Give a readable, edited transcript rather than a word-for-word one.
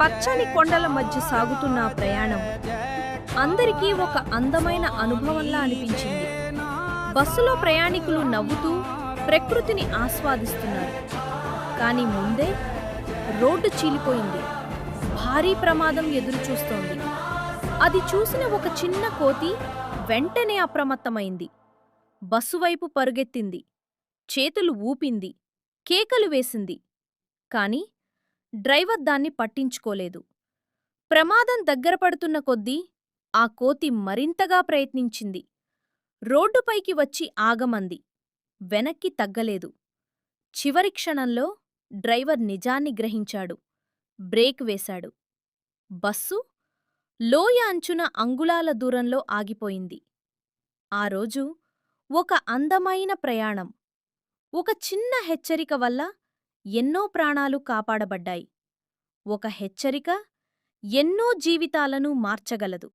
పచ్చని కొండల మధ్య సాగుతున్న ఆ ప్రయాణం అందరికీ ఒక అందమైన అనుభవంలా అనిపించింది. బస్సులో ప్రయాణికులు నవ్వుతూ ప్రకృతిని ఆస్వాదిస్తున్నారు. కానీ ముందే రోడ్డు చీలిపోయింది. భారీ ప్రమాదం ఎదురుచూస్తోంది. అది చూసిన ఒక చిన్న కోతి వెంటనే అప్రమత్తమైంది. బస్సు వైపు పరుగెత్తింది. చేతులు ఊపింది. కేకలు వేసింది. కాని డ్రైవర్ దాన్ని పట్టించుకోలేదు. ప్రమాదం దగ్గరపడుతున్న కొద్దీ ఆ కోతి మరింతగా ప్రయత్నించింది. రోడ్డుపైకి వచ్చి ఆగమంది. వెనక్కి తగ్గలేదు. చివరి క్షణంలో డ్రైవర్ నిజాన్ని గ్రహించాడు. బ్రేక్ వేశాడు. బస్సు లోయ అంచున అంగుళాల దూరంలో ఆగిపోయింది. ఆ రోజు ఒక అందమైన ప్రయాణం, ఒక చిన్న హెచ్చరిక వల్ల ఎన్నో ప్రాణాలు కాపాడబడ్డాయి. ఒక హెచ్చరిక ఎన్నో జీవితాలను మార్చగలదు.